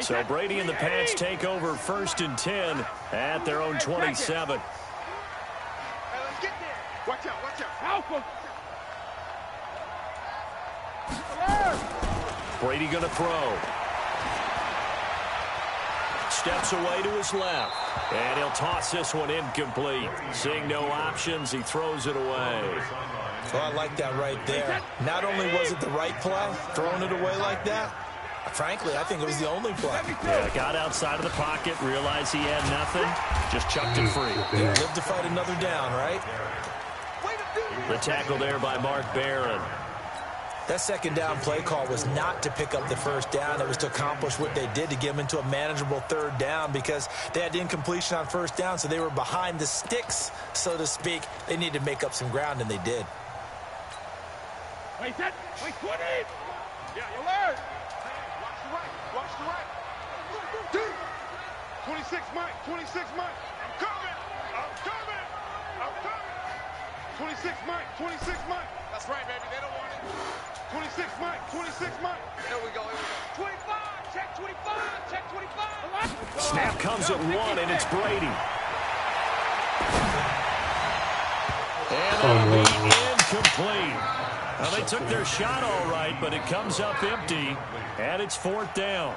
So Brady and the Pats take over 1st and 10 at their own 27. Hey, let's get there. Watch out, watch out. Brady going to throw. Steps away to his left. And he'll toss this one incomplete. Seeing no options, he throws it away. Well, I like that right there. Not only was it the right play, throwing it away like that, frankly, I think it was the only play. Yeah, got outside of the pocket, realized he had nothing, just chucked it free. Yeah, live to fight another down, right? The tackle there by Mark Barron. That second down play call was not to pick up the first down. It was to accomplish what they did to get them into a manageable third down because they had incompletion on first down, so they were behind the sticks, so to speak. They needed to make up some ground, and they did. Wait, set. Wait, 20. Yeah, you learn. Watch the right. Watch the right. 26, Mike. 26, Mike. I'm coming. I'm coming. I'm coming. 26, Mike. 26, Mike. That's right, baby. They don't want it. 26, Mike. 26, Mike. Here we go. Here we go. 25. Check 25. Check 25. Snap comes at 1, and it's Brady. And that'll be incomplete. Well, they took their shot all right, but it comes up empty, and it's 4th down.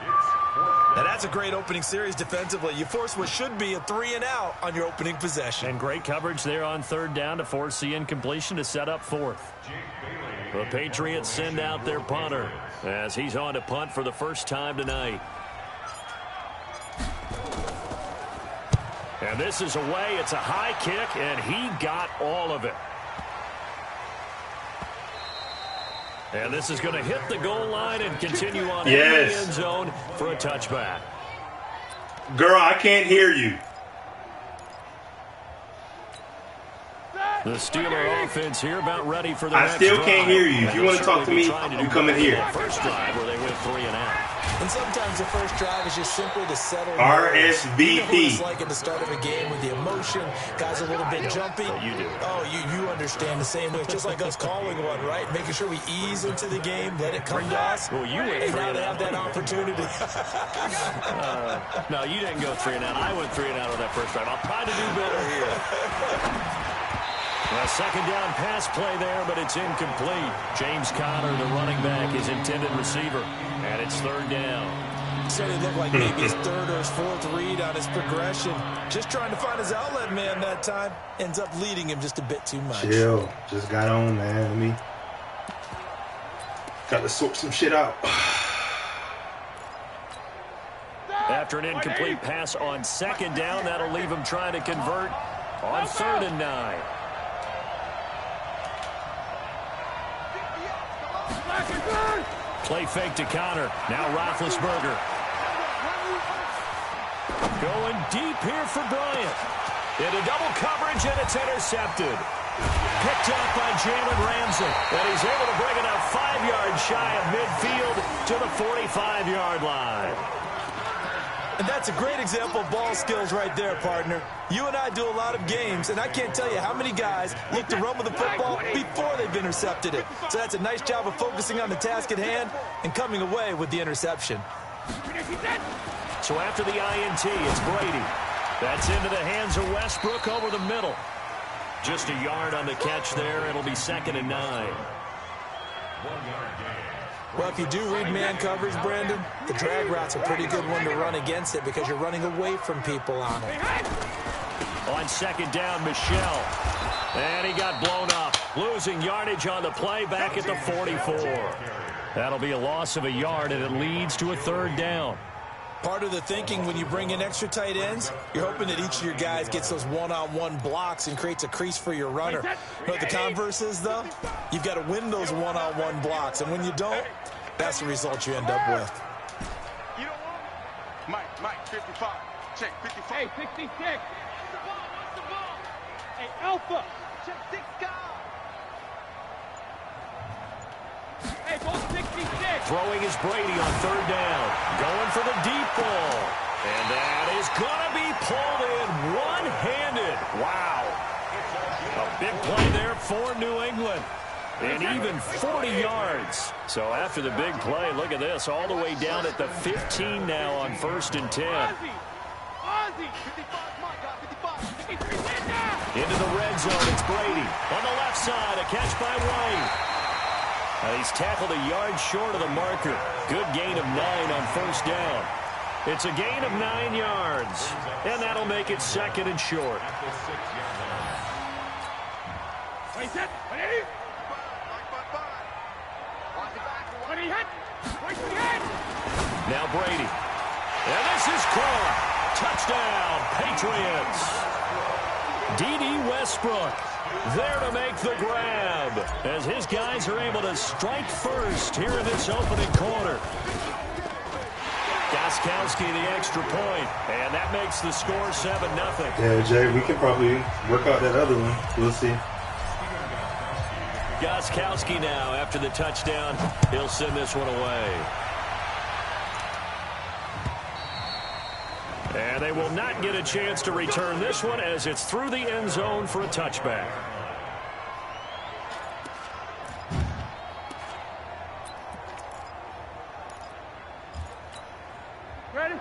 Now, that's a great opening series defensively. You force what should be a 3-and-out on your opening possession. And great coverage there on 3rd down to force the incompletion to set up 4th. The Patriots send out their punter as he's on to punt for the first time tonight. And this is away. It's a high kick, and he got all of it. And this is going to hit the goal line and continue on in the end zone for a touchback. Girl, I can't hear you. The Steeler offense here about ready for the next still drive. can't hear you. If you want to talk to me, you come in here. First drive where they went 3 and out. And sometimes the first drive is just simply to settle. RSVP. You know what it's like at the start of a game with the emotion. Guys a little bit jumpy. You do. Oh, you understand the same way. It's just like us calling one, right? Making sure we ease into the game, let it come to us. Well, you went 3 now and they out. have that opportunity. No, you didn't go 3 and out. I went 3 and out on that first drive. I'll try to do better here. A second down pass play there, but it's incomplete. James Conner, the running back, his intended receiver, and it's 3rd down. So it looked like maybe his 3rd or his 4th read on his progression. Just trying to find his outlet man that time. Ends up leading him just a bit too much. Chill. Just got on, man. Got to sort some shit out. After an incomplete pass on 2nd down, that'll leave him trying to convert on 3rd and 9. Play fake to Conner. Now Roethlisberger. Going deep here for Bryant. Into double coverage, and it's intercepted. Picked up by Jalen Ramsey. And he's able to bring it up 5 yards shy of midfield to the 45-yard line. And that's a great example of ball skills right there, partner. You and I do a lot of games, and I can't tell you how many guys look to run with the football before they've intercepted it. So that's a nice job of focusing on the task at hand and coming away with the interception. So after the INT, it's Brady. That's into the hands of Westbrook over the middle. Just a yard on the catch there. It'll be 2nd and 9. Well, if you do read man coverage, Brandon, the drag route's a pretty good one to run against it because you're running away from people on it. On 2nd down, Michel. And he got blown up. Losing yardage on the play back at the 44. That'll be a loss of a yard, and it leads to a 3rd down. Part of the thinking when you bring in extra tight ends, you're hoping that each of your guys gets those one-on-one blocks and creates a crease for your runner. You know what the converse is, though? You've got to win those one-on-one blocks, and when you don't, that's the result you end up with. You don't want it? Mike, 55. Check, 55. Hey, 66. What's the ball? What's the ball? Hey, Alpha. Check 6 guys. Hey, ball 66. Throwing is Brady on 3rd down. Going for the deep ball. And that is going to be pulled in one-handed. Wow. A big play there for New England. And even 40 yards. So after the big play, look at this, all the way down at the 15 now on 1st and 10. Into the red zone, it's Brady. On the left side, a catch by White. He's tackled a yard short of the marker. Good gain of 9 on 1st down. It's a gain of 9 yards. And that'll make it 2nd and short. Now Brady. And this is caught. Touchdown, Patriots. D.D. Westbrook there to make the grab as his guys are able to strike first here in this opening quarter. Gostkowski the extra point, and that makes the score 7-0. Yeah, Jay, we can probably work out that other one. We'll see. Gostkowski now after the touchdown. He'll send this one away. And they will not get a chance to return this one as it's through the end zone for a touchback.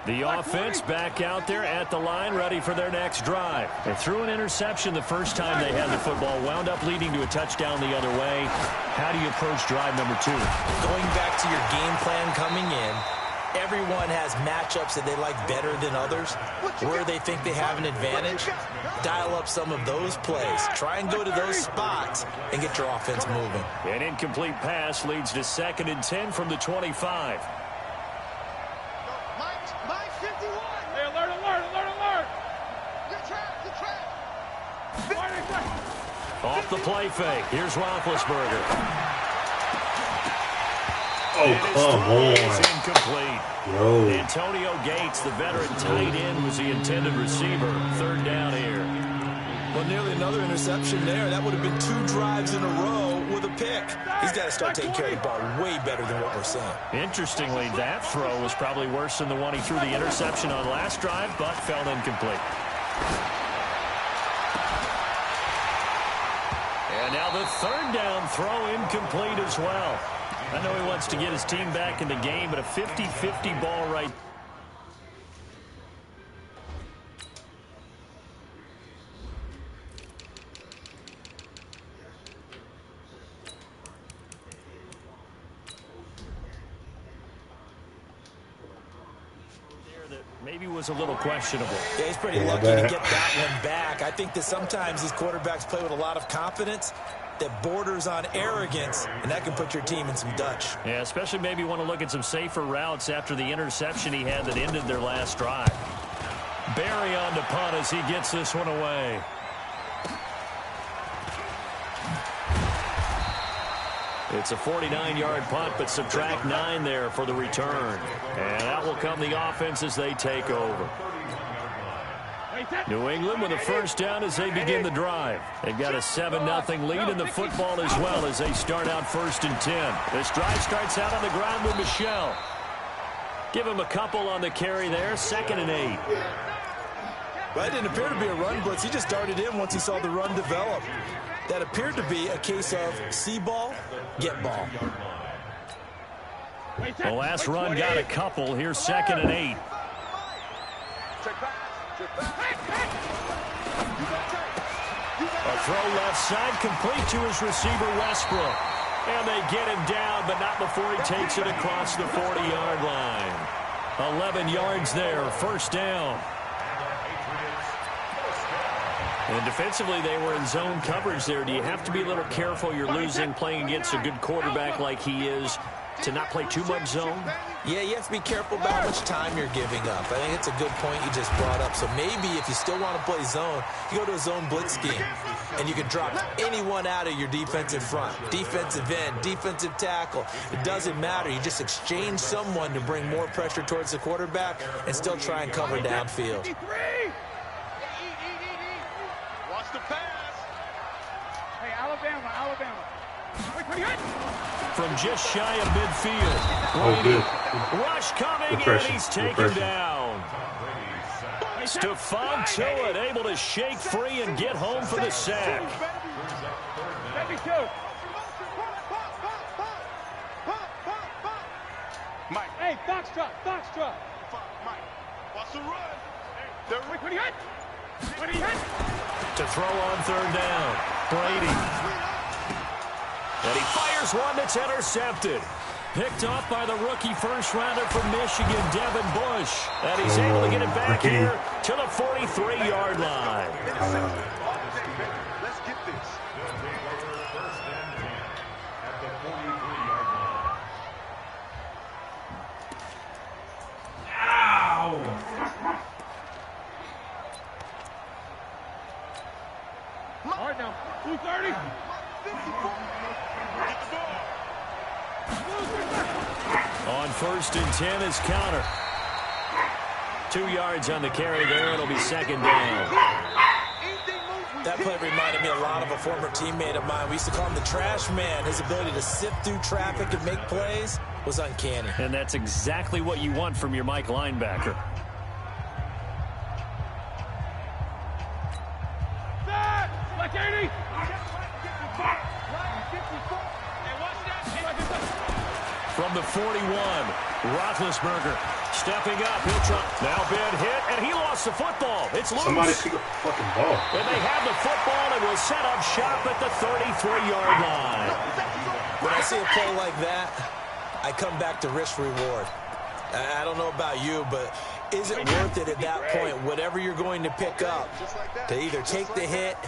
The offense back out there at the line, ready for their next drive. They threw an interception the first time they had the football, wound up leading to a touchdown the other way. How do you approach drive number 2? Going back to your game plan coming in, everyone has matchups that they like better than others. Where they think they have an advantage, dial up some of those plays. Try and go to those spots and get your offense moving. An incomplete pass leads to 2nd and 10 from the 25. Off the play fake. Here's Roethlisberger. Oh, come on. Incomplete. Yo. Antonio Gates, the veteran tight end, was the intended receiver. 3rd down here. Well, nearly another interception there. That would have been 2 drives in a row with a pick. He's got to start taking care of the ball way better than what we're seeing. Interestingly, that throw was probably worse than the one he threw the interception on last drive, but fell incomplete. And now the 3rd down throw incomplete as well. I know he wants to get his team back in the game, but a 50-50 ball right. Maybe was a little questionable. Yeah, he's pretty lucky to get that one back. I think that sometimes these quarterbacks play with a lot of confidence that borders on arrogance, and that can put your team in some Dutch. Yeah, especially maybe want to look at some safer routes after the interception he had that ended their last drive. Barry on to punt as he gets this one away. It's a 49-yard punt, but subtract 9 there for the return. And out will come the offense as they take over. New England with a 1st down as they begin the drive. They've got a 7-0 lead in the football as well as they start out 1st and 10. This drive starts out on the ground with Michel. Give him a couple on the carry there. 2nd and 8. Well, it didn't appear to be a run blitz. He just darted in once he saw the run develop. That appeared to be a case of see ball, get ball. The last run got a couple. Here's 2nd and 8. A throw left side, complete to his receiver, Westbrook. And they get him down, but not before he takes it across the 40-yard line. 11 yards there, 1st down. And defensively, they were in zone coverage there. Do you have to be a little careful? You're losing, playing against a good quarterback like he is, to not play too much zone? Yeah, you have to be careful about how much time you're giving up. I think it's a good point you just brought up. So maybe if you still want to play zone, you go to a zone blitz scheme. And you can drop anyone out of your defensive front. Defensive end, defensive tackle. It doesn't matter. You just exchange someone to bring more pressure towards the quarterback and still try and cover downfield. Watch the pass. Hey, Alabama. From just shy of midfield. Good. Rush coming, and he's taken down. Stephon Tuitt able to shake free and get home for the sack. Mike. Hey, Foxtrot. Mike. Watch the run. Hey, what do you hit? To throw on third down. Brady. And he fires one that's intercepted. Picked off by the rookie first-rounder from Michigan, Devin Bush. And he's able to get it back here to the 43-yard line. Let's get this. Hard now. 230. On 1st and 10 is Counter. 2 yards on the carry there. It'll be second down. That play reminded me a lot of a former teammate of mine. We used to call him the trash man. His ability to sift through traffic and make plays was uncanny. And that's exactly what you want from your Mike linebacker. Like 80. From the 41, Roethlisberger stepping up. He'll try. Now bad hit, and he lost the football. It's loose. Somebody pick up the fucking ball. And they have the football and will set up shop at the 33-yard line. When I see a play like that, I come back to risk-reward. I don't know about you, but is it worth it at that point, whatever you're going to pick up, to either take the hit,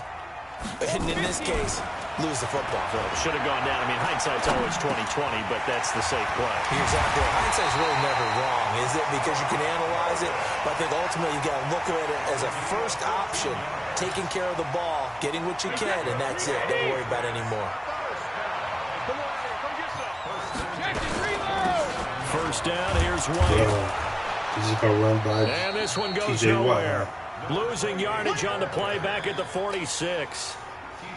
and in this case, lose the football? Well, it should have gone down. I mean, hindsight's always 20/20, but that's the safe play. Exactly. Hindsight's really never wrong, is it? Because you can analyze it, but I think ultimately you got to look at it as a first option, taking care of the ball, getting what you can, and that's it. Don't worry about it anymore. First down, here's White. He's just going to run by. And this one goes nowhere. Losing yardage on the play back at the 46.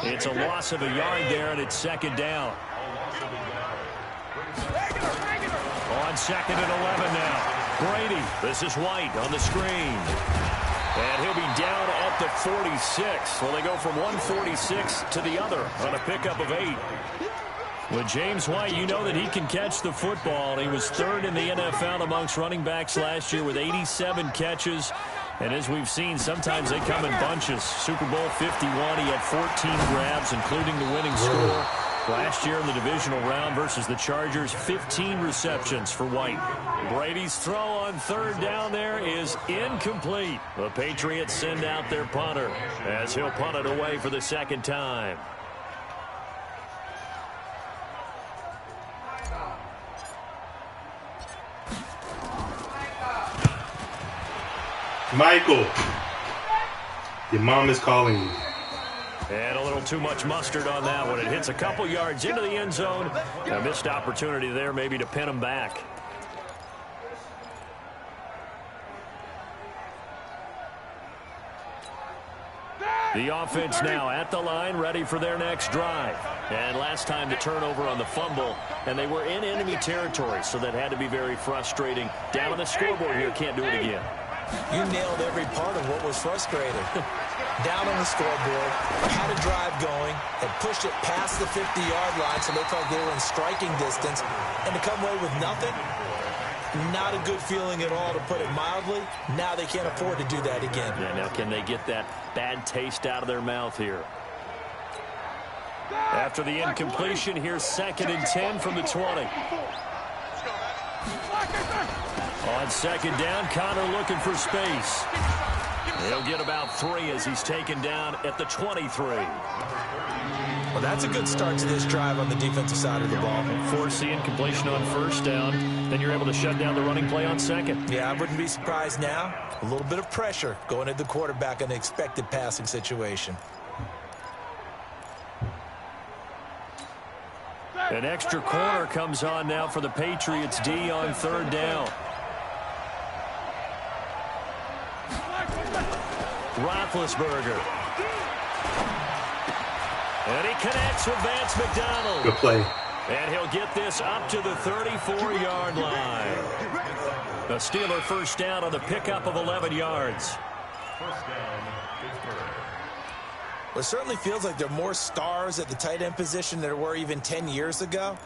It's a loss of a yard there, and it's second down. On 2nd and 11 now. Brady, this is White on the screen. And he'll be down at the 46. Well, they go from 146 to the other on a pickup of 8. With James White, you know that he can catch the football. He was 3rd in the NFL amongst running backs last year with 87 catches. And as we've seen, sometimes they come in bunches. Super Bowl 51, he had 14 grabs, including the winning score. Last year in the divisional round versus the Chargers, 15 receptions for White. Brady's throw on 3rd down there is incomplete. The Patriots send out their punter as he'll punt it away for the 2nd time. Michael, your mom is calling you. And a little too much mustard on that one. It hits a couple yards into the end zone. A missed opportunity there maybe to pin him back. The offense now at the line, ready for their next drive. And last time the turnover on the fumble, and they were in enemy territory, so that had to be very frustrating. Down on the scoreboard here, can't do it again. You nailed every part of what was frustrating. Down on the scoreboard, had a drive going, had pushed it past the 50-yard line, so they felt they were in striking distance, and to come away with nothing, not a good feeling at all, to put it mildly. Now they can't afford to do that again. Yeah, now can they get that bad taste out of their mouth here? After the incompletion, here's 2nd and 10 from the 20. On 2nd down, Connor looking for space. He'll get about 3 as he's taken down at the 23. Well, that's a good start to this drive on the defensive side of the ball. Force the incompletion on 1st down. Then you're able to shut down the running play on 2nd. Yeah, I wouldn't be surprised now. A little bit of pressure going at the quarterback in the expected passing situation. An extra corner comes on now for the Patriots D on 3rd down. Roethlisberger. And he connects with Vance McDonald. Good play. And he'll get this up to the 34-yard line. The Steeler first down on the pickup of 11 yards. Well, it certainly feels like there are more stars at the tight end position than there were even 10 years ago.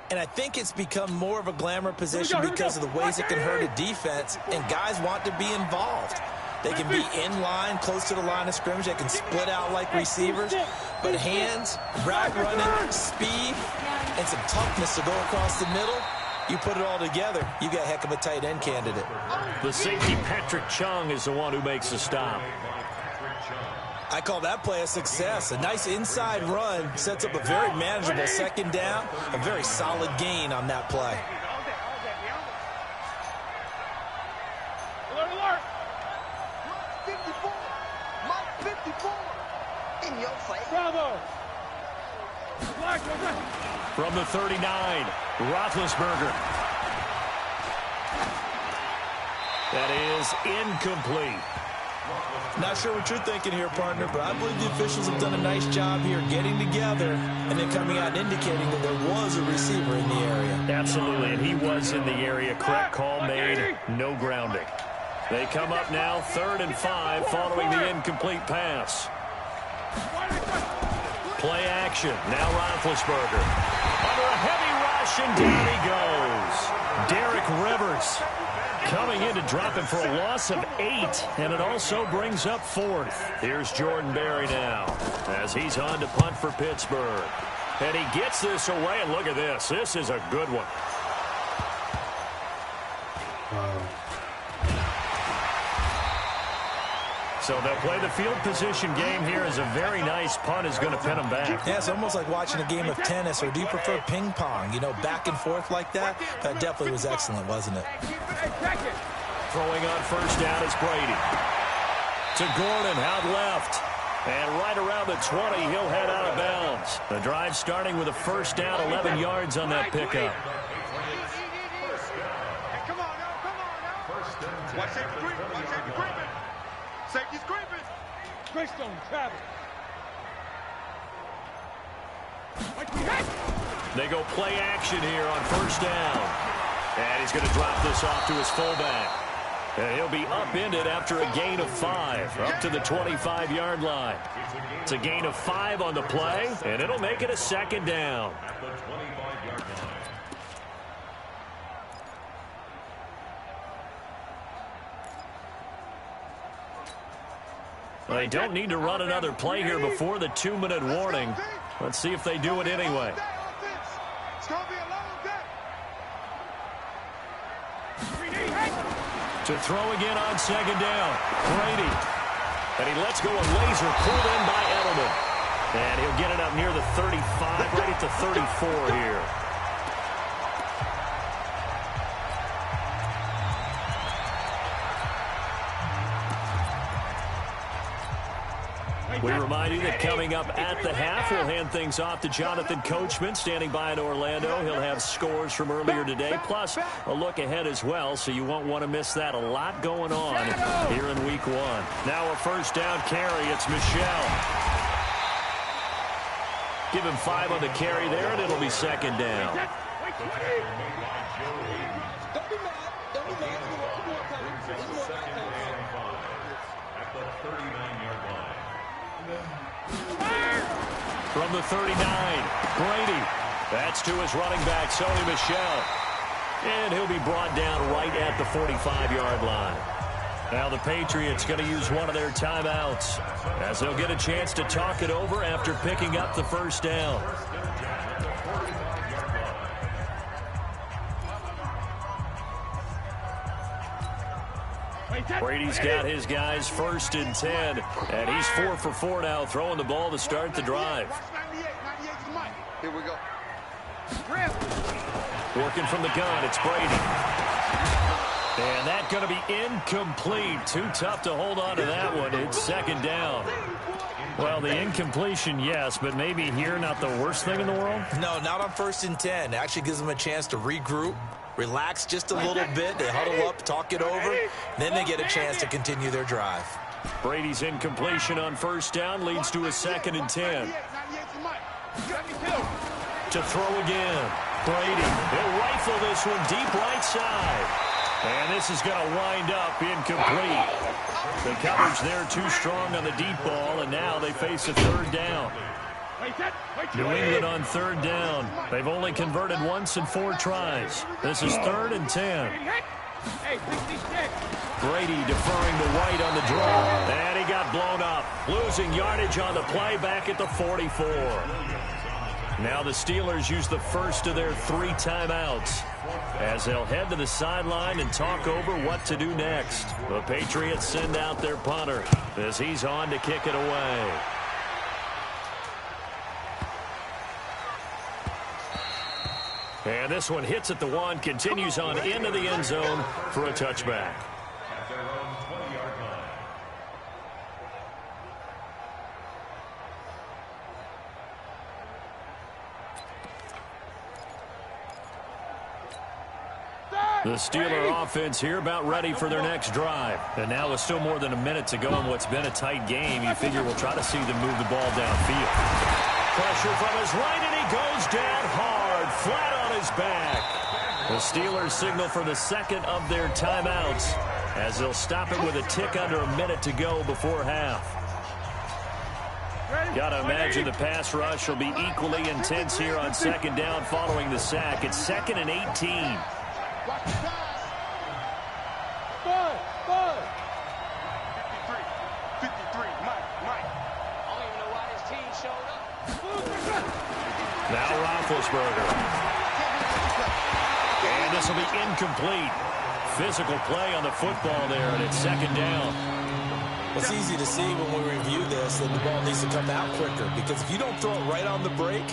And I think it's become more of a glamour position because of the ways it can hurt a defense, and guys want to be involved. They can be in line, close to the line of scrimmage. They can split out like receivers. But hands, route running, speed, and some toughness to go across the middle, you put it all together, you got a heck of a tight end candidate. The safety, Patrick Chung, is the one who makes the stop. I call that play a success. A nice inside run sets up a very manageable second down, a very solid gain on that play. Alert, alert! Mark 54! Mark 54! In your face. Bravo! Flag, From the 39, Roethlisberger. That is incomplete. Not sure what you're thinking here, partner, but I believe the officials have done a nice job here getting together and then coming out and indicating that there was a receiver in the area. Absolutely, and he was in the area. Correct call made, no grounding. They come up now, 3rd and 5, following the incomplete pass. Play action, now Roethlisberger. Under a heavy rush, and down he goes. Derek Rivers coming in to drop him for a loss of 8, and it also brings up 4th. Here's Jordan Berry now, as he's on to punt for Pittsburgh. And he gets this away, and look at this. This is a good one. So they'll play the field position game here as a very nice punt is going to pin them back. Yeah, it's almost like watching a game of tennis, or do you prefer ping pong? You know, back and forth like that? That definitely was excellent, wasn't it? Throwing on first down is Brady. To Gordon, out left. And right around the 20, he'll head out of bounds. The drive starting with a first down, 11 yards on that pickup. Come on now. Watch safety creeping. Watch safety creeping. Safety's creeping. Greystone, travel. They go play action here on first down. And he's going to drop this off to his fullback. And he'll be upended after a gain of 5, up to the 25-yard line. It's a gain of 5 on the play, and it'll make it a second down. Well, they don't need to run another play here before the 2-minute warning. Let's see if they do it anyway. It's going to be a long day. To throw again on second down, Brady. And he lets go a laser pulled in by Edelman. And he'll get it up near the 35, right at the 34 here. We remind you that coming up at the half, we'll hand things off to Jonathan Coachman, standing by in Orlando. He'll have scores from earlier today, plus a look ahead as well, so you won't want to miss that. A lot going on here in Week 1. Now a first down carry. It's Michelle. Give him 5 on the carry there, and it'll be second down. Don't be mad. Don't be mad. There's more coming. At the 39-yard line. From the 39, Brady. That's to his running back, Sony Michel. And he'll be brought down right at the 45-yard line. Now the Patriots going to use one of their timeouts, as they'll get a chance to talk it over after picking up the first down. Brady's got his guys 1st and 10, and he's 4 for 4 now, throwing the ball to start the drive. Here we go. Working from the gun, it's Brady. And that's going to be incomplete. Too tough to hold on to that one. It's second down. Well, the incompletion, yes, but maybe here not the worst thing in the world? No, not on 1st and 10. It actually gives them a chance to regroup, relax just a little bit. They huddle up, talk it over. Then they get a chance to continue their drive. Brady's incompletion on first down leads to a 2nd and 10. To throw again. Brady, he'll rifle this one deep right side. And this is going to wind up incomplete. The coverage there too strong on the deep ball, and now they face a 3rd down. New England on third down. They've only converted once in 4 tries. This is 3rd and 10. Brady deferring to White on the draw. And he got blown up. Losing yardage on the play back at the 44. Now the Steelers use the first of their 3 timeouts as they'll head to the sideline and talk over what to do next. The Patriots send out their punter as he's on to kick it away. And this one hits at the 1, continues on into the end zone for a touchback. At their own 20-yard line. The Steeler offense here about ready for their next drive. And now with still more than a minute to go in what's been a tight game, you figure we'll try to see them move the ball downfield. Pressure from his right, and he goes down hard, flat on his back. The Steelers signal for the second of their timeouts as they'll stop it with a tick under a minute to go before half. Got to imagine the pass rush will be equally intense here on second down following the sack. It's 2nd and 18. Watch the pass. 53, Mike. I don't even know why this team showed up. Now Roethlisberger. And this will be incomplete. Physical play on the football there, and it's 2nd down. It's easy to see when we review this that the ball needs to come out quicker, because if you don't throw it right on the break,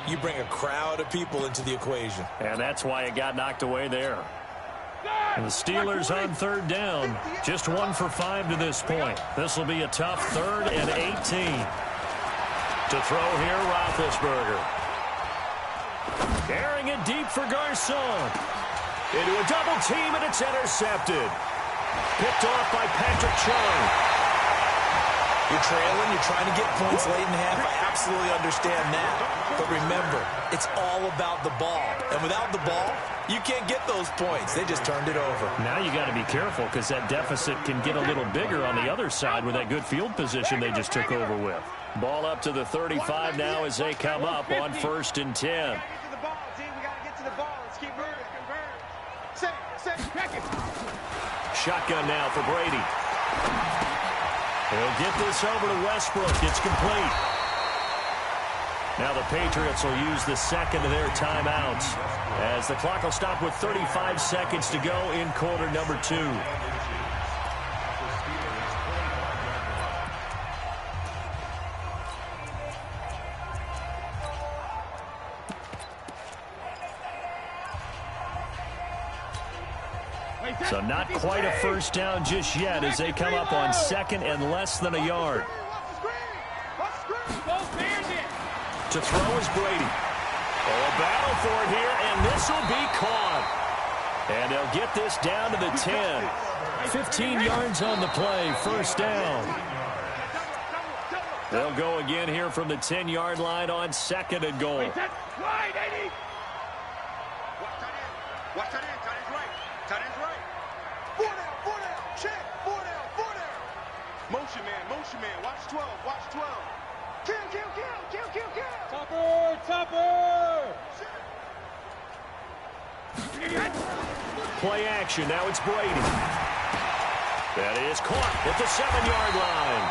you bring a crowd of people into the equation. And that's why it got knocked away there. And the Steelers on 3rd down. Just 1 for 5 to this point. This will be a tough 3rd and 18. To throw here, Roethlisberger. Carrying it deep for Garcon. Into a double team, and it's intercepted. Picked off by Patrick Chung. You're trailing, you're trying to get points late in half. I absolutely understand that. But remember, it's all about the ball. And without the ball, you can't get those points. They just turned it over. Now you got to be careful because that deficit can get a little bigger on the other side with that good field position they just took over with. Ball up to the 35 now as they come up on 1st and 10. Shotgun now for Brady. He'll get this over to Westbrook. It's complete. Now the Patriots will use the second of their timeouts as the clock will stop with 35 seconds to go in quarter number 2. So not quite a first down just yet as they come up on 2nd and less than a yard. To throw is Brady. Oh, a battle for it here, and this will be caught. And they'll get this down to the 10. 15 yards on the play, 1st down. They'll go again here from the 10-yard line on 2nd and goal. Watch that in. Tight end's right. Tight end's right. 4 down. Check. 4 down. Motion man. Watch 12. Kill. Topper. Play action. Now it's Brady. That is caught at the 7-yard line.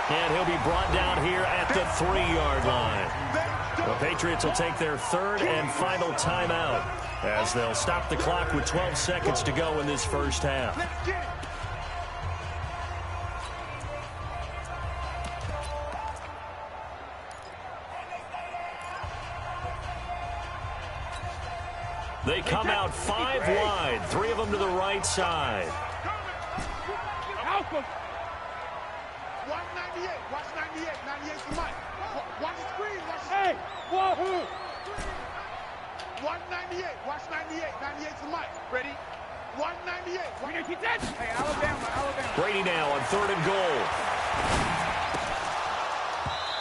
And he'll be brought down here at the 3-yard line. The Patriots will take their 3rd and final timeout as they'll stop the clock with 12 seconds to go in this first half. They come out 5 wide, 3 of them to the right side. 198. Watch 98. 98 for Mike. Watch the screen. Hey, wahoo! 198. Watch 98. 98 for Mike. Ready? 198. Hey, Alabama. Brady now on 3rd and goal.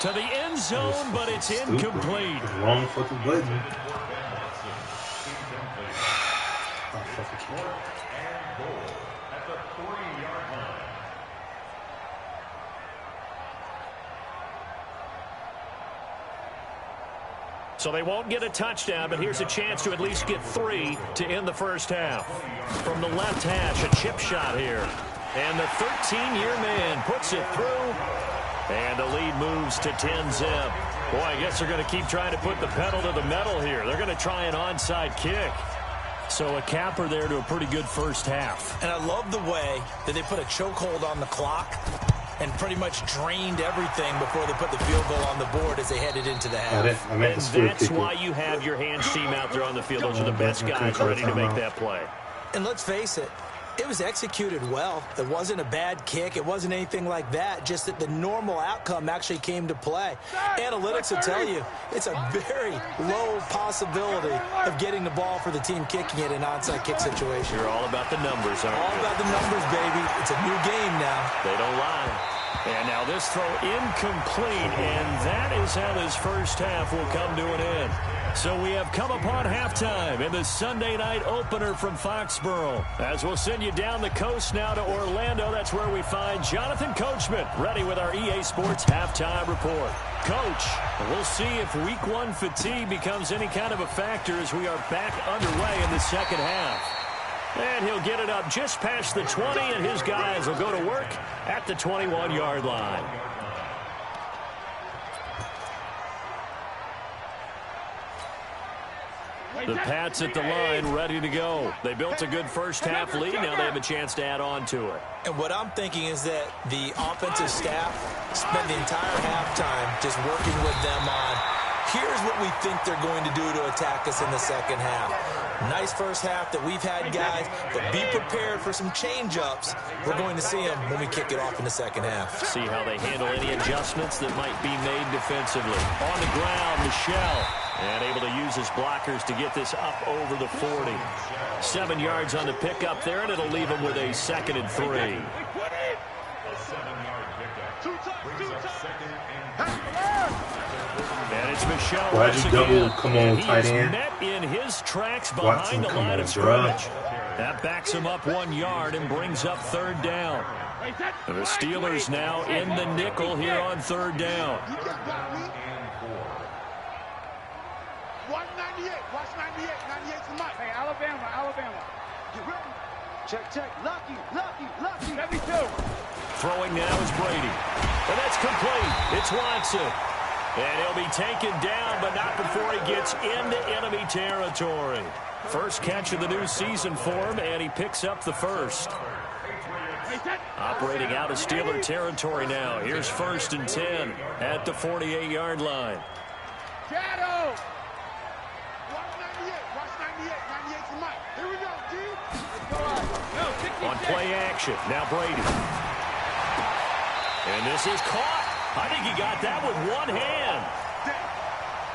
To the end zone, but it's incomplete. Wrong fucking button. At the 3-yard line. So they won't get a touchdown, but here's a chance to at least get 3 to end the first half. From the left hash, a chip shot here. And the 13-year man puts it through. And the lead moves to 10-zip. Boy, I guess they're going to keep trying to put the pedal to the metal here. They're going to try an onside kick. So a capper there to a pretty good first half. And I love the way that they put a chokehold on the clock and pretty much drained everything before they put the field goal on the board as they headed into the half. And that's why you have your hands team out there on the field. Those are the best guys ready to make that play. And let's face it, it was executed well. It wasn't a bad kick. It wasn't anything like that. Just that the normal outcome actually came to play. Analytics will tell you it's a very low possibility of getting the ball for the team kicking it in an onside kick situation. You're all about the numbers, aren't you? All about the numbers, baby. It's a new game now. They don't lie. And now this throw incomplete, and that is how this first half will come to an end. So we have come upon halftime in the Sunday night opener from Foxborough. As we'll send you down the coast now to Orlando, that's where we find Jonathan Coachman ready with our EA Sports halftime report. Coach, we'll see if week 1 fatigue becomes any kind of a factor as we are back underway in the second half. And he'll get it up just past the 20, and his guys will go to work at the 21-yard line. The Pats at the line, ready to go. They built a good first-half lead. Now they have a chance to add on to it. And what I'm thinking is that the offensive staff spent the entire halftime just working with them on, here's what we think they're going to do to attack us in the second half. Nice first half that we've had, guys, but be prepared for some change-ups. We're going to see them when we kick it off in the second half. See how they handle any adjustments that might be made defensively. On the ground, Michelle. And able to use his blockers to get this up over the 40. 7 yards on the pickup there, and it'll leave him with a 2nd and 3. A 7-yard pickup. And it's Michelle. Why'd you double come on tight end? Met in his tracks behind the line of scrimmage. That backs him up 1 yard and brings up 3rd down. The Steelers now in the nickel here on 3rd down. 198. Watch 98. 98's the mic. Hey, Alabama. Get ready. Check. Lucky. 72. Throwing now is Brady. And that's complete. It's Watson. And he'll be taken down, but not before he gets into enemy territory. First catch of the new season for him, and he picks up the first. Operating out of Steeler territory now. Here's 1st and 10 at the 48-yard line. Shadow. 198. Watch 98. 98's the mic. Here we go, G. On play action, now Brady. And this is caught. I think he got that with one hand.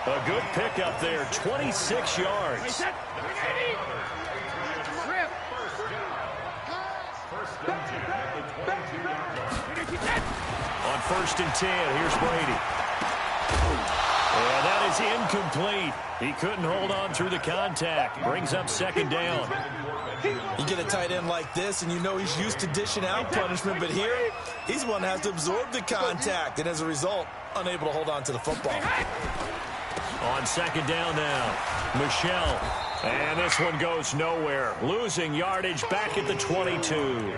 A good pickup there, 26 yards. On 1st and 10, here's Brady. And that is incomplete. He couldn't hold on through the contact. Brings up 2nd down. You get a tight end like this, and you know he's used to dishing out punishment, but here, he's one that has to absorb the contact, and as a result, unable to hold on to the football. On 2nd down now, Michelle. And this one goes nowhere. Losing yardage back at the 22.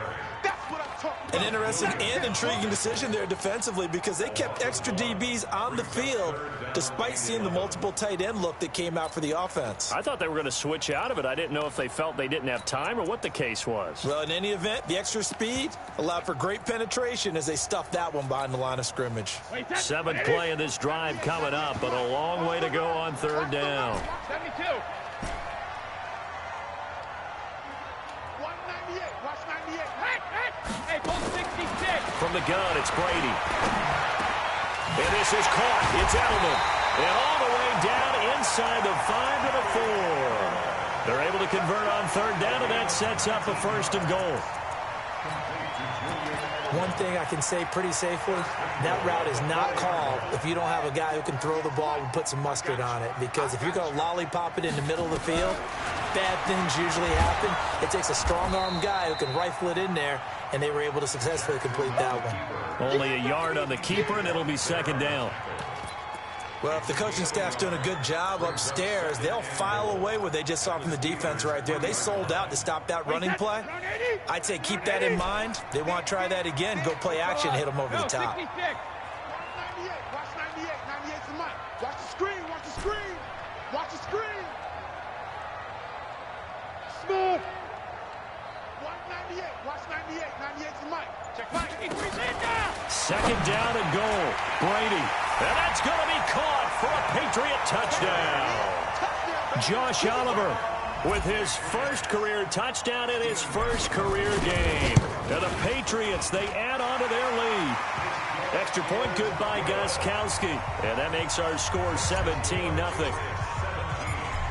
An interesting and intriguing decision there defensively because they kept extra DBs on the field despite seeing the multiple tight end look that came out for the offense. I thought they were going to switch out of it. I didn't know if they felt they didn't have time or what the case was. Well, in any event, the extra speed allowed for great penetration as they stuffed that one behind the line of scrimmage. 7th play of this drive coming up, but a long way to go on 3rd down. 72. 198. Watch 98. Hey, ball 66. From the gun, it's Brady. And this is caught. It's Edelman. And all the way down inside the 5 to the 4. They're able to convert on 3rd down, and that sets up a 1st and goal. One thing I can say pretty safely, that route is not called if you don't have a guy who can throw the ball and put some mustard on it. Because if you're going to lollipop it in the middle of the field, bad things usually happen. It takes a strong-arm guy who can rifle it in there, and they were able to successfully complete that one. Only a yard on the keeper, and it'll be 2nd down. Well, if the coaching staff's doing a good job upstairs, they'll file away what they just saw from the defense right there. They sold out to stop that running play. I'd say keep that in mind. They want to try that again. Go play action, hit them over the top. 98, watch 98, 98's the mic. Watch the screen, watch the screen. Watch the screen. Smooth. Watch 98, watch 98, 98's the mic. Check mic. Second down and goal. Brady. And that's going to be caught for a Patriot touchdown. Josh Oliver with his first career touchdown in his first career game. And the Patriots, they add on to their lead. Extra point good by Gostkowski. And that makes our score 17-0.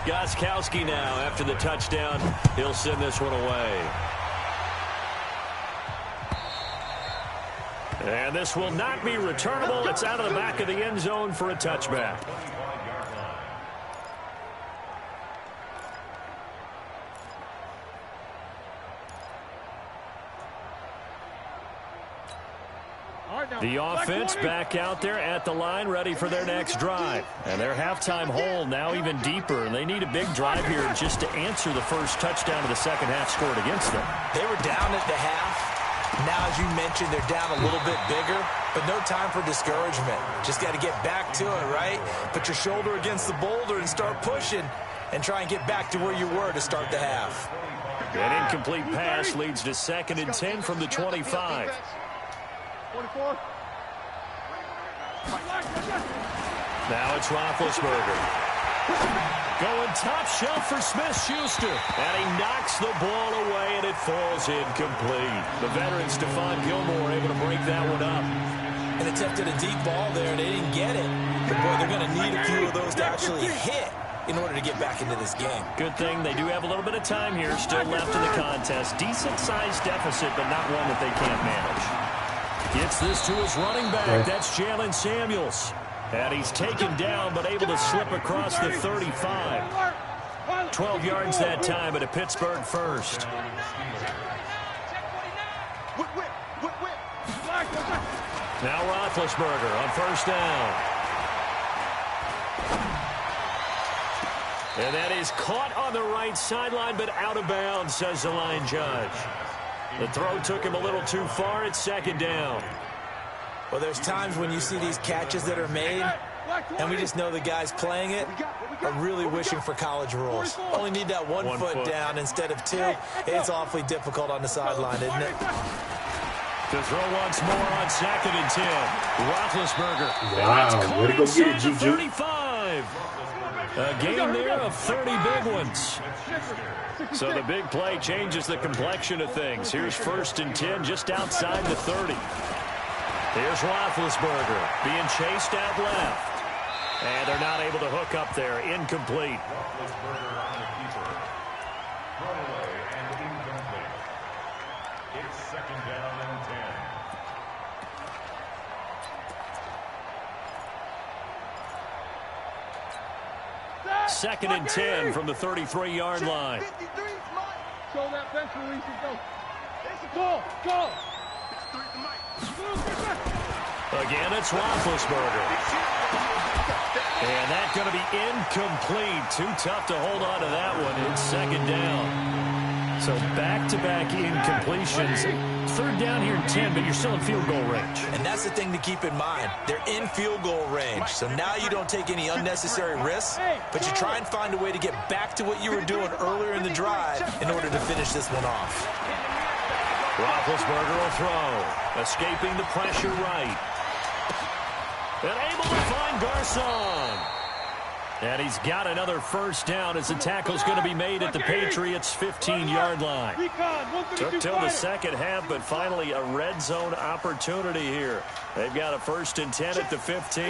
Gostkowski now, after the touchdown, he'll send this one away. And this will not be returnable. It's out of the back of the end zone for a touchback. The offense back out there at the line, ready for their next drive. And their halftime hole now even deeper. And they need a big drive here just to answer the first touchdown of the second half scored against them. They were down at the half. Now, as you mentioned, they're down a little bit bigger, but no time for discouragement. Just got to get back to it, right? Put your shoulder against the boulder and start pushing and try and get back to where you were to start the half. An incomplete pass leads to 2nd and 10 from the 25. 44. Now it's Roethlisberger. Going top shelf for Smith-Schuster. And he knocks the ball away, and it falls incomplete. The veteran Stephon Gilmore able to break that one up. And attempted a deep ball there, and they didn't get it. But, boy, they're going to need a few of those to actually hit in order to get back into this game. Good thing they do have a little bit of time here still left in the contest. Decent-sized deficit, but not one that they can't manage. Gets this to his running back. That's Jalen Samuels. And he's taken down, but able to slip across the 35. 12 yards that time, but a Pittsburgh first. Now Roethlisberger on first down. And that is caught on the right sideline, but out of bounds, says the line judge. The throw took him a little too far. It's 2nd down. Well, there's times when you see these catches that are made, and we just know the guys playing it are really wishing for college rules. Only need that one foot down instead of two. It's awfully difficult on the sideline, isn't it? To throw once more on 2nd and 10. Roethlisberger. Wow, way to go get it, Juju. 35. A game there of 30 big ones. So the big play changes the complexion of things. Here's 1st and 10 just outside the 30. Here's Roethlisberger being chased out left. And they're not able to hook up there. Incomplete. Roethlisberger on the keeper. Throwaway and incomplete. It's 2nd down and 10. 2nd and 10 from the 33-yard line. Show that bench release and go. Go, go. Again, it's Roethlisberger. And that's going to be incomplete. Too tough to hold on to that one. It's 2nd down. So back-to-back incompletions. 3rd down here in 10, but you're still in field goal range. And that's the thing to keep in mind. They're in field goal range. So now you don't take any unnecessary risks, but you try and find a way to get back to what you were doing earlier in the drive in order to finish this one off. Roethlisberger will throw. Escaping the pressure right. And able to find Garcon. And he's got another 1st down as the tackle's going to be made at the Patriots' 15-yard line. Took till the second half, but finally a red zone opportunity here. They've got a 1st and 10 at the 15.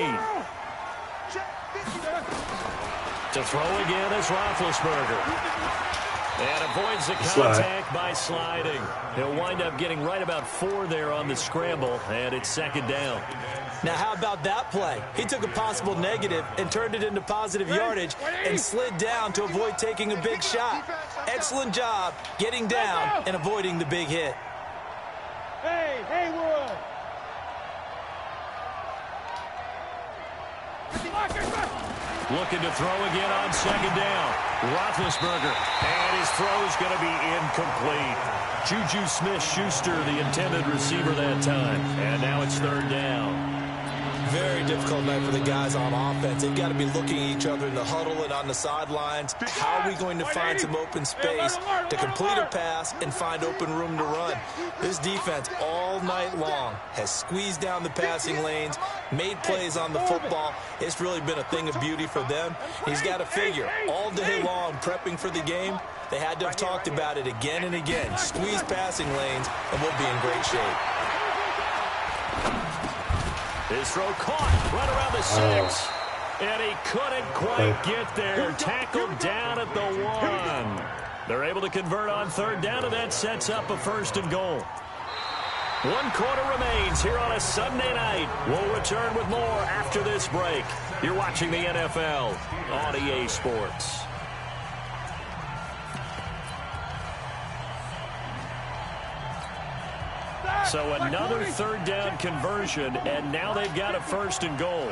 To throw again is Roethlisberger. And avoids the contact by sliding. He'll wind up getting right about 4 there on the scramble, and it's 2nd down. Now, how about that play? He took a possible negative and turned it into positive yardage and slid down to avoid taking a big shot. Excellent job getting down and avoiding the big hit. Hey, Haywood. looking to throw again on second down. Roethlisberger, and his throw's going to be incomplete. Juju Smith-Schuster, the intended receiver that time. And now it's third down. Very difficult night for the guys on offense. They've got to be looking at each other in the huddle and on the sidelines. How are we going to find some open space to complete a pass and find open room to run? This defense all night long has squeezed down the passing lanes, made plays on the football. It's really been a thing of beauty for them. He's got to figure all day long prepping for the game. They had to have talked about it again and again. Squeeze passing lanes, and we'll be in great shape. His throw caught right around the 6. And he couldn't quite get there. Tackled down at the 1. They're able to convert on third down, and that sets up a 1st and goal. 1 quarter remains here on a Sunday night. We'll return with more after this break. You're watching the NFL on EA Sports. So another third down conversion, and now they've got a 1st and goal.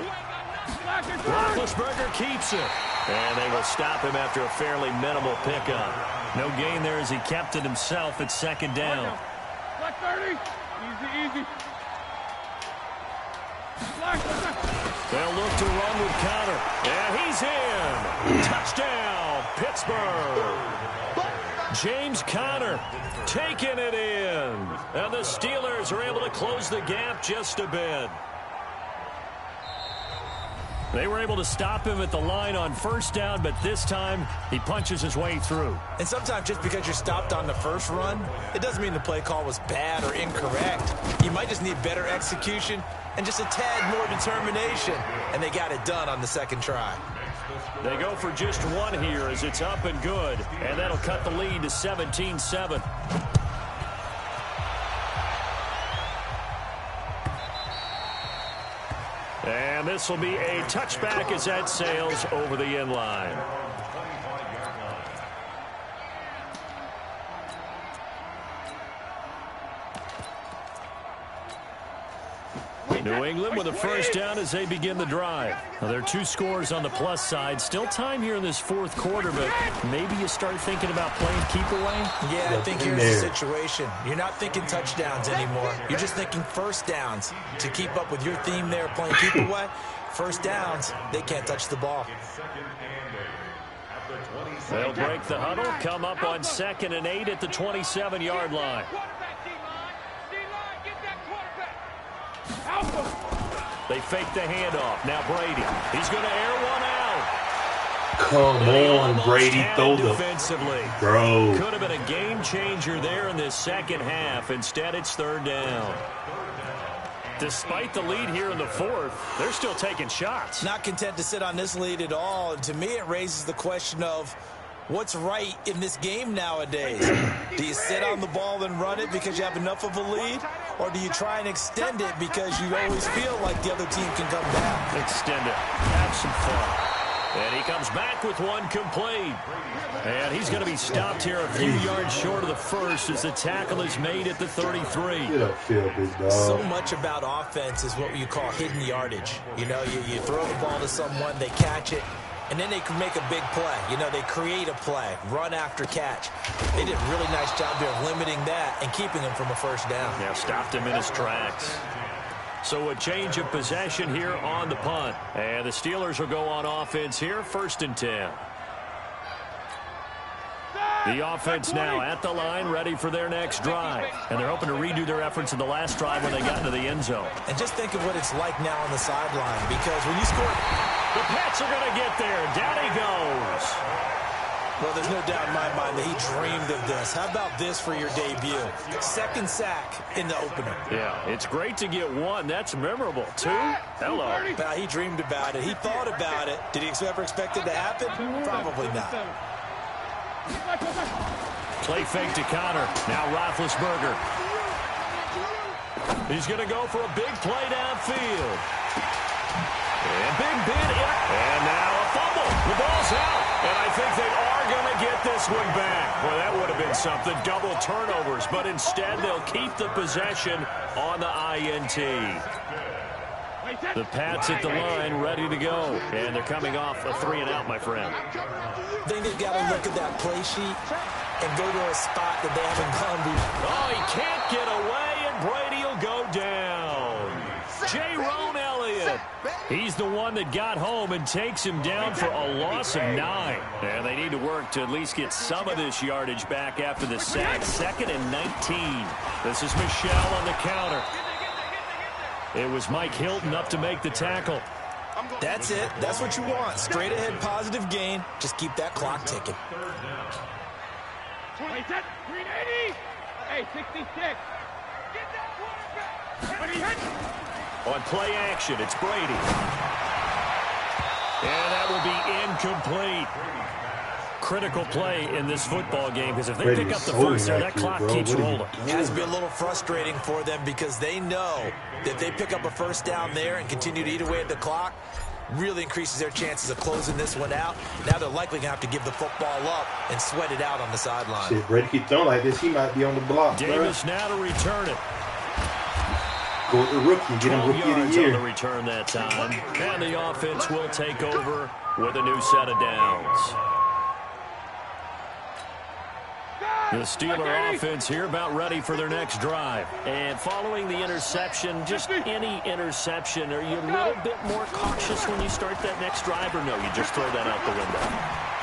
Roethlisberger keeps it, and they will stop him after a fairly minimal pickup. No gain there as he kept it himself at second down. Black 30. Easy. They'll look to run with Conner, and he's in. Touchdown, Pittsburgh. James Conner taking it in. And the Steelers are able to close the gap just a bit. They were able to stop him at the line on 1st down, but this time he punches his way through. And sometimes just because you're stopped on the first run, it doesn't mean the play call was bad or incorrect. You might just need better execution and just a tad more determination. And they got it done on the 2nd try. They go for just 1 here as it's up and good, and that'll cut the lead to 17-7. And this will be a touchback as that sails over the end line. New England with a 1st down as they begin the drive. Now, there are 2 scores on the plus side. Still time here in this 4th quarter, but maybe you start thinking about playing keep away? Yeah, I think here's the situation. You're not thinking touchdowns anymore. You're just thinking 1st downs. To keep up with your theme there, playing keep away, 1st downs, they can't touch the ball. They'll break the huddle, come up on 2nd and 8 at the 27-yard line. They fake the handoff. Now Brady. He's going to air one out. Come on, Brady. Throw the defensively. Bro. Could have been a game changer there in this 2nd half. Instead, it's 3rd down. Despite the lead here in the 4th, they're still taking shots. Not content to sit on this lead at all. And to me, it raises the question of what's right in this game nowadays. Do you sit on the ball and run it because you have enough of a lead? Or do you try and extend it because you always feel like the other team can come back? Extend it. Have some fun. And he comes back with 1 complete. And he's going to be stopped here a few yards short of the 1st as the tackle is made at the 33. So much about offense is what you call hidden yardage. You know, you throw the ball to someone, they catch it, and then they can make a big play. You know, they create a play, run after catch. They did a really nice job there of limiting that and keeping him from a 1st down. Yeah, stopped him in his tracks. So a change of possession here on the punt. And the Steelers will go on offense here, 1st and 10. The offense now at the line, ready for their next drive. And they're hoping to redo their efforts in the last drive when they got into the end zone. And just think of what it's like now on the sideline, because when you score... The Pats are going to get there. Down he goes. Well, there's no doubt in my mind that he dreamed of this. How about this for your debut? 2nd sack in the opener. Yeah, it's great to get 1. That's memorable. 2? Hello. Well, he dreamed about it. He thought about it. Did he ever expect it to happen? Probably not. Play fake to Conner. Now Roethlisberger. He's going to go for a big play downfield. And big bid. And now a fumble. The ball's out. And I think they are going to get this one back. Well, that would have been something. Double turnovers. But instead, they'll keep the possession on the INT. The Pats at the line, ready to go. And they're coming off a 3-and-out, my friend. I think they've got to look at that play sheet and go to a spot that they haven't gone before. Oh, he can't get away, and Brady will go down. J-Rone Elliott. He's the one that got home and takes him down for a loss of 9. And they need to work to at least get some of this yardage back after the sack. 2nd and 19. This is Michelle on the counter. It was Mike Hilton up to make the tackle. That's it. That's what you want. Straight ahead positive gain. Just keep that clock ticking. 27, 380. Hey, 66. Get that quarterback. On play action, it's Brady. And that will be incomplete. Critical play in this football game, because if they pick up the first there, that clock keeps rolling. It has to be a little frustrating for them because they know that they pick up a first down there and continue to eat away at the clock, really increases their chances of closing this one out. Now they're likely going to have to give the football up and sweat it out on the sideline. Shit, Brady keep throwing like this, he might be on the block. Davis now to return it. Go with the rookie, get him rookie of the year. On the return that time. And the offense will take over with a new set of downs. The Steeler offense here about ready for their next drive. And following the interception, just any interception, are you a little bit more cautious when you start that next drive, or no, you just throw that out the window?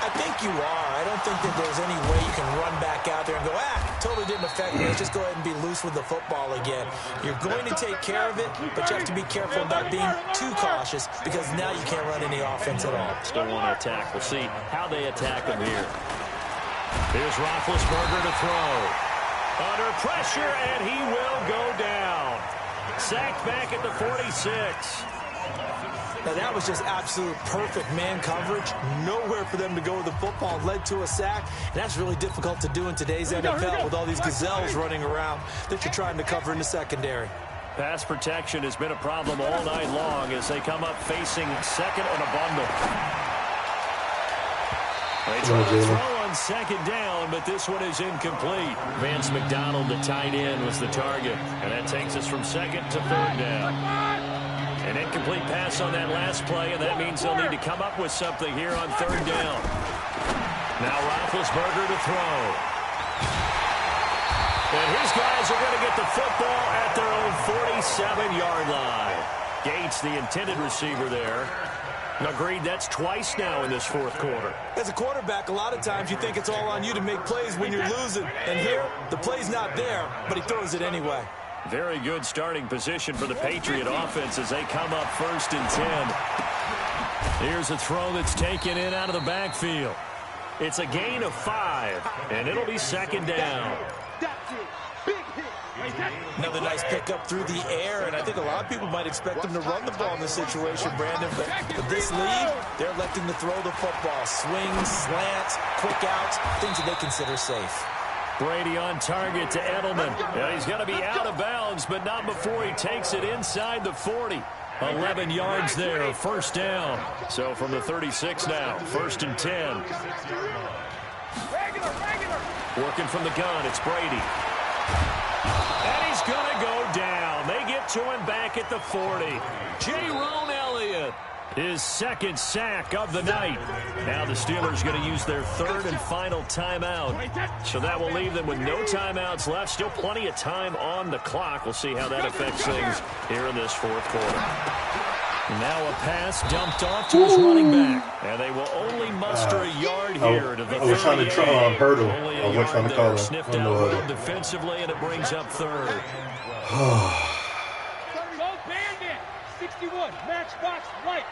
I think you are. I don't think that there's any way you can run back out there and go, totally didn't affect me. Let's just go ahead and be loose with the football again. You're going to take care of it, but you have to be careful about being too cautious because now you can't run any offense at all. Still want to attack. We'll see how they attack them here. Here's Roethlisberger to throw. Under pressure, and he will go down. Sacked back at the 46. Now, that was just absolute perfect man coverage. Nowhere for them to go with the football. Led to a sack. And that's really difficult to do in today's NFL with all these gazelles running around that you're trying to cover in the secondary. Pass protection has been a problem all night long as they come up facing second and a bundle. They try to throw on second down, but this one is incomplete. Vance McDonald, the tight end, was the target. And that takes us from second to third down. An incomplete pass on that last play, and that means they'll need to come up with something here on third down. Now Roethlisberger to throw. And his guys are going to get the football at their own 47-yard line. Gates, the intended receiver there. Agreed, that's twice now in this fourth quarter. As a quarterback, a lot of times you think it's all on you to make plays when you're losing. And here, the play's not there, but he throws it anyway. Very good starting position for the Patriot offense as they come up 1st and 10. Here's a throw that's taken in out of the backfield. It's a gain of 5, and it'll be second down. Another nice pickup through the air, and I think a lot of people might expect them to run the ball in this situation, Brandon. But with this lead, they're electing to throw the football. Swings, slants, quick outs, things that they consider safe. Brady on target to Edelman. Yeah, he's going to be out of bounds, but not before he takes it inside the 40. 11 yards there, first down. So from the 36 now, 1st and 10. Working from the gun, it's Brady. And he's going to go down. They get to him back at the 40. J-Rone Elliott, his second sack of the night. Now the Steelers going to use their third and final timeout. So that will leave them with no timeouts left. Still plenty of time on the clock. We'll see how that affects things here in this fourth quarter. Now a pass dumped off to his running back. And they will only muster a yard here to the 38. I was trying to hurdle. Only I was trying to call it. Sniffed out well defensively, and it brings up third. Go Bandit! 61, matchbox right.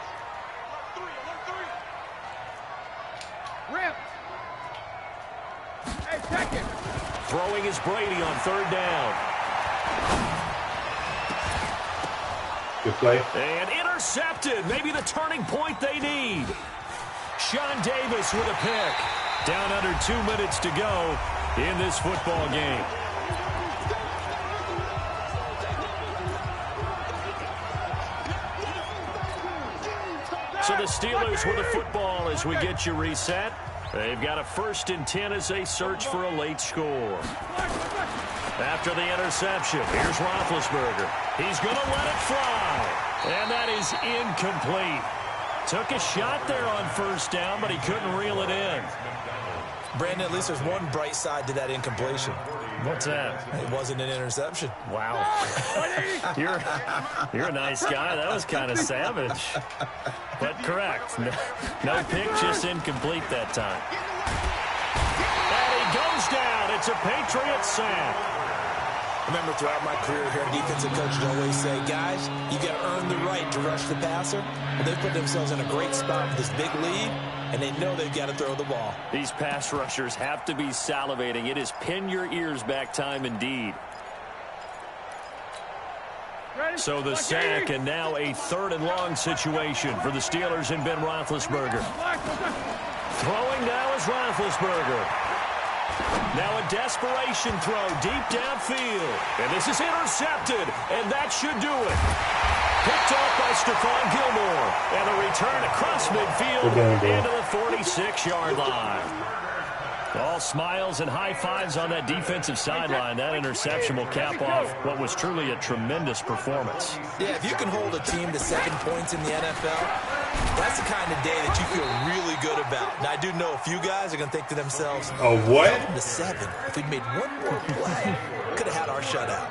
Rip. Hey, second. Throwing is Brady on third down. Good play. And intercepted. Maybe the turning point they need. Sean Davis with a pick. Down under 2 minutes to go in this football game. So the Steelers with the football as we get you reset. They've got a 1st and 10 as they search for a late score. After the interception, here's Roethlisberger. He's going to let it fly. And that is incomplete. Took a shot there on first down, but he couldn't reel it in. Brandon, at least there's one bright side to that incompletion. What's that? It wasn't an interception. Wow. You're a nice guy. That was kind of savage. But correct. No pick, just incomplete that time. And he goes down. It's a Patriots sack. Remember, throughout my career here, defensive coaches always say, guys, you got to earn the right to rush the passer. And they've put themselves in a great spot with this big lead, and they know they've got to throw the ball. These pass rushers have to be salivating. It is pin your ears back time indeed. So the sack, and now a 3rd and long situation for the Steelers and Ben Roethlisberger. Throwing now is Roethlisberger. Now a desperation throw deep downfield. And this is intercepted, and that should do it. Picked off by Stephon Gilmore. And a return across midfield into the 46-yard line. All smiles and high fives on that defensive sideline. That interception will cap off what was truly a tremendous performance. Yeah, if you can hold a team to 7 points in the NFL, that's the kind of day that you feel really good about. And I do know a few guys are going to think to themselves, oh, what? 7-7. If we'd made one more play, could have had our shutout.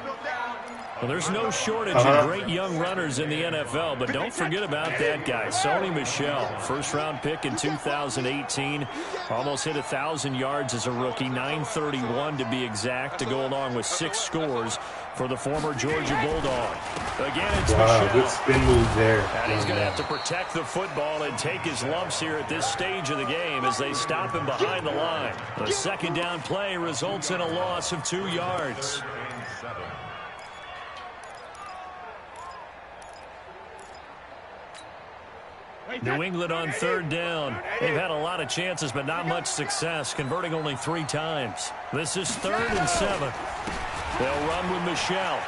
Well, there's no shortage of great young runners in the NFL, but don't forget about that guy, Sony Michel. First-round pick in 2018. Almost hit 1,000 yards as a rookie, 931 to be exact, to go along with 6 scores for the former Georgia Bulldog. Again, it's Michel. Good spin move there. And he's going to have to protect the football and take his lumps here at this stage of the game as they stop him behind the line. The 2nd down play results in a loss of 2 yards. New England on 3rd down. They've had a lot of chances, but not much success, converting only 3 times. This is 3rd and 7. They'll run with Michel.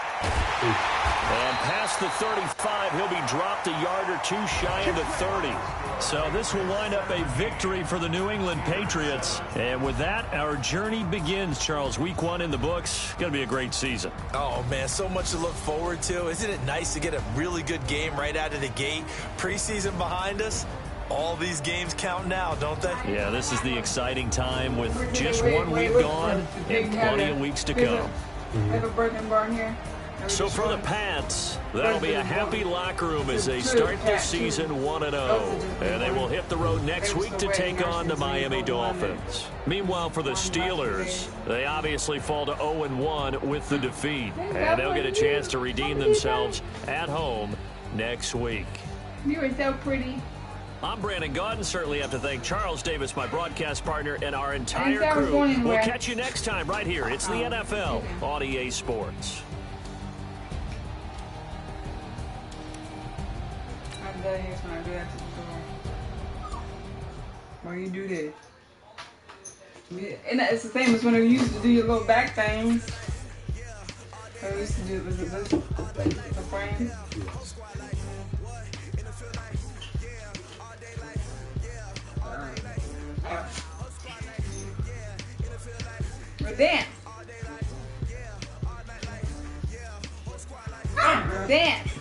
And past the 35, he'll be dropped a yard or 2 shy of the 30. So this will wind up a victory for the New England Patriots. And with that, our journey begins, Charles. Week 1 in the books. Going to be a great season. Oh, man, so much to look forward to. Isn't it nice to get a really good game right out of the gate? Preseason behind us. All these games count now, don't they? Yeah, this is the exciting time with just 1 week gone and plenty of weeks to come. Have a broken barn here. So for the Pats, that'll be a happy locker room as they start this season 1-0. And they will hit the road next week to take on the Miami Dolphins. Meanwhile, for the Steelers, they obviously fall to 0-1 with the defeat. And they'll get a chance to redeem themselves at home next week. You were so pretty. I'm Brandon Gaudin. Certainly have to thank Charles Davis, my broadcast partner, and our entire crew. We'll catch you next time right here. It's the NFL on EA Sports. I'm done here when I do that to the door. Why you do that? Yeah, and it's the same as when you used to do your little back things. I used to do the frames. Dance. Dance.